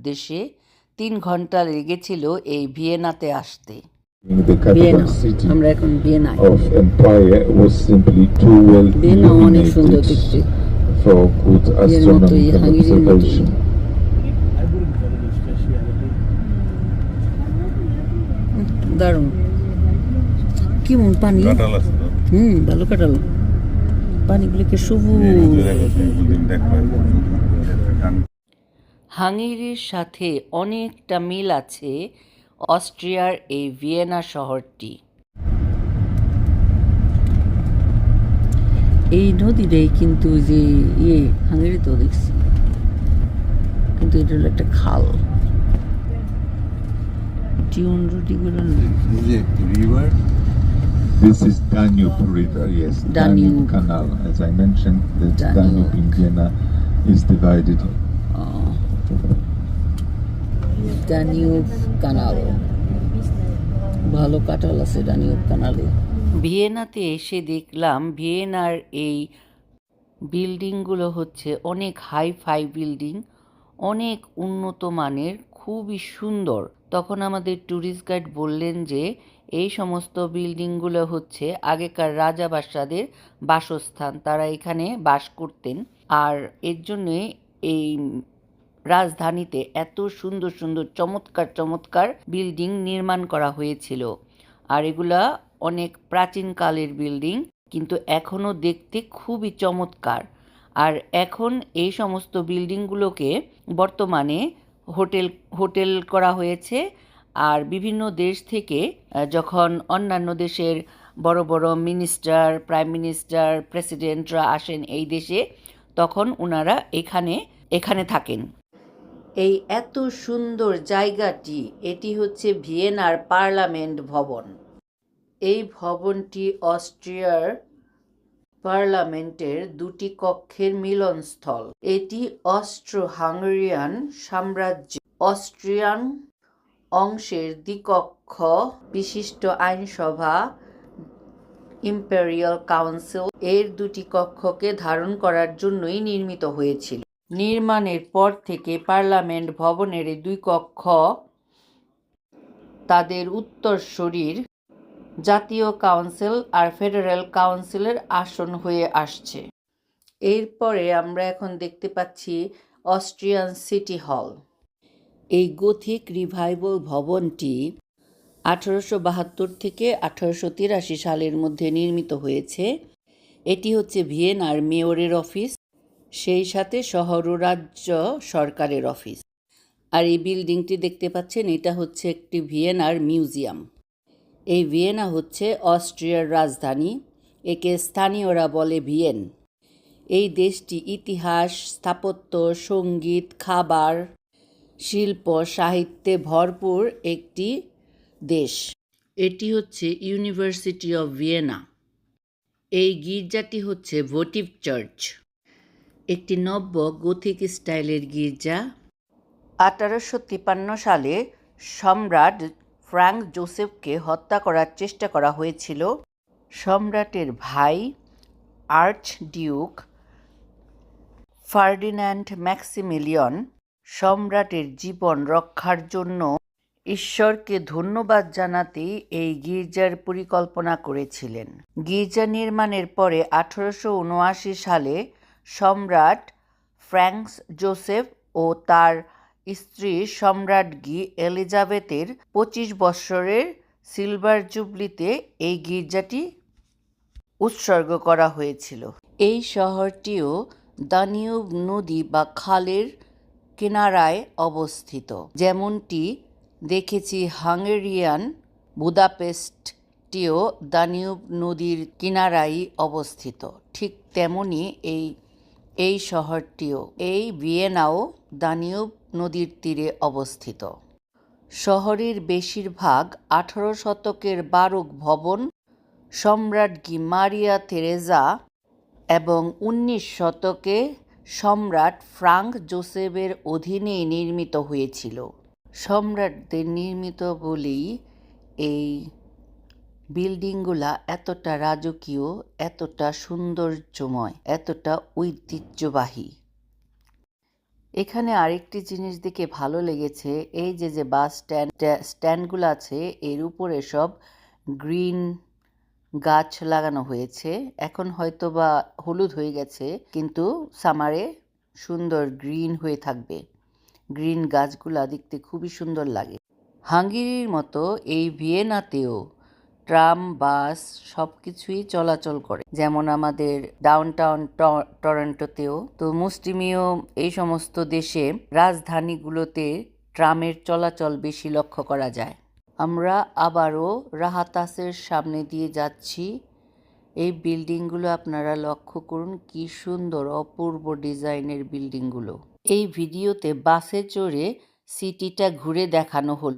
উদ্দেশ্যে 3 ঘন্টা লেগেছিল এই ভিয়েনাতে আসতে। The capital city আমরা এখন ভিয়েনায়। of empire was simply too well Vienna অনেক সুন্দর দেখতে, illuminated for good এর মতোই astronomical হাঙ্গেরির মতোই। observation. দারুণ, কেমন পানি, ভালো কাটালো, পানিগুলিকে সবুজ। হাঙ্গেরির সাথে অনেকটা মিল আছে অস্ট্রিয়ার এই ভিয়েনা শহরটি। এই নদীটাই কিন্তু যে হাঙ্গেরিতেও দেখছি, কিন্তু এটা হলো একটা খাল। টিউন রুটিগুলো This is Danube River, yes. Danube Canal. As I mentioned, the Danube in Vienna is divided. Danube Canal, ভালো কাটাল আছে Danube Canal-এ। ভিয়েনাতে এসে দেখলাম ভিয়েনার এই বিল্ডিংগুলো হচ্ছে অনেক হাই-ফাই বিল্ডিং, অনেক উন্নত মানের, খুবই সুন্দর। তখন আমাদের ট্যুরিস্ট গাইড বললেন যে এই সমস্ত বিল্ডিংগুলো হচ্ছে আগেকার রাজা বাদশাদের বাসস্থান, তারা এখানে বাস করতেন। আর এর জন্যে এই রাজধানীতে এত সুন্দর সুন্দর চমৎকার চমৎকার বিল্ডিং নির্মাণ করা হয়েছিল। আর এগুলা অনেক প্রাচীনকালের বিল্ডিং, কিন্তু এখনও দেখতে খুবই চমৎকার। আর এখন এই সমস্ত বিল্ডিংগুলোকে বর্তমানে হোটেল করা হয়েছে। আর বিভিন্ন দেশ থেকে যখন অন্যান্য দেশের বড় বড় মিনিস্টার, প্রাইম মিনিস্টার, প্রেসিডেন্টরা আসেন এই দেশে, তখন ওনারা এখানে থাকেন। এই এত সুন্দর জায়গাটি, এটি হচ্ছে ভিয়েনার পার্লামেন্ট ভবন। এই ভবনটি অস্ট্রিয়ার পার্লামেন্টের 2টি কক্ষের মিলনস্থল। এটি অস্ট্রো-হাঙ্গেরিয়ান সাম্রাজ্য অস্ট্রিয়ান অংশের দ্বিকক্ষ বিশিষ্ট আইনসভা ইম্পেরিয়াল কাউন্সিল এর 2টি কক্ষকে ধারণ করার জন্যই নির্মিত হয়েছিল। নির্মাণের পর থেকে পার্লামেন্ট ভবনের এই 2 কক্ষ তাদের উত্তরসূরির জাতীয় কাউন্সিল আর ফেডারেল কাউন্সিলের আসন হয়ে আসছে। এরপরে আমরা এখন দেখতে পাচ্ছি অস্ট্রিয়ান সিটি হল। এই গথিক রিভাইভাল ভবনটি 1872 থেকে 1883 সালের মধ্যে নির্মিত হয়েছে। এটি হচ্ছে ভিয়েনার মেয়রের অফিস, সেই সাথে শহর ও রাজ্য সরকারের অফিস। আর এই বিল্ডিংটি দেখতে পাচ্ছেন, এটা হচ্ছে একটি ভিয়েনার মিউজিয়াম। এই ভিয়েনা হচ্ছে অস্ট্রিয়ার রাজধানী, একে স্থানীয়রা বলে ভিয়েন। এই দেশটি ইতিহাস, স্থাপত্য, সঙ্গীত, খাবার, শিল্প, সাহিত্যে ভরপুর একটি দেশ। এটি হচ্ছে ইউনিভার্সিটি অফ ভিয়েনা। এই গির্জাটি হচ্ছে ভোটিভ চার্চ, একটি নব্য গথিক স্টাইলের গির্জা। 1853 সালে সম্রাট ফ্রাঙ্ক জোসেফকে হত্যা করার চেষ্টা করা হয়েছিল। সম্রাটের ভাই আর্চডিউক ফার্ডিন্যান্ড ম্যাক্সিমিলিয়ন সম্রাটের জীবন রক্ষার জন্য ঈশ্বরকে ধন্যবাদ জানাতেই এই গির্জার পরিকল্পনা করেছিলেন। গির্জা নির্মাণের পরে 1879 সালে সম্রাট ফ্রাঙ্ক জোসেফ ও তার স্ত্রী সম্রাজ্ঞী এলিজাবেথের 25 বছরের সিলভার জুবলিতে এই গির্জাটি উৎসর্গ করা হয়েছিল। এই শহরটিও দানিউব নদী বা খালের কিনারায় অবস্থিত। যেমনটি দেখেছি হাঙ্গেরিয়ান বুদাপেস্টটিও দানিউব নদীর কিনারায় অবস্থিত, ঠিক তেমনি এই শহরটিও, এই ভিয়েনাও দানিউব নদীর তীরে অবস্থিত। শহরের বেশিরভাগ 18 শতকের বারোক ভবন সম্রাজ্ঞী মারিয়া তেরেজা এবং 19 শতকে সম্রাট ফ্রাঙ্ক জোসেফের অধীনেই নির্মিত হয়েছিল। সম্রাটদের নির্মিত বলেই এই বিল্ডিংগুলা এতটা রাজকীয়, এতটা সৌন্দর্যময়, এতটা ঐতিহ্যবাহী। এখানে আরেকটি জিনিস দেখে ভালো লেগেছে, এই যে বাস স্ট্যান্ডগুলো আছে এর উপরে সব গ্রিন গাছ লাগানো হয়েছে। এখন হয়তো বা হলুদ হয়ে গেছে, কিন্তু সামারে সুন্দর গ্রিন হয়ে থাকবে। গ্রিন গাছগুলা দেখতে খুবই সুন্দর লাগে। হাঙ্গেরির মতো এই ভিয়েনাতেও ট্রাম, বাস সব কিছুই চলাচল করে, যেমন আমাদের ডাউনটাউন টরন্টোতেও। তো মুষ্টিমেয় এই সমস্ত দেশে রাজধানীগুলোতে ট্রামের চলাচল বেশি লক্ষ্য করা যায়। আমরা আবারও রাহাতাসের সামনে দিয়ে যাচ্ছি। এই বিল্ডিংগুলো আপনারা লক্ষ্য করুন, কি সুন্দর অপূর্ব ডিজাইনের বিল্ডিংগুলো। এই ভিডিওতে বাসে চড়ে সিটিটা ঘুরে দেখানো হলো।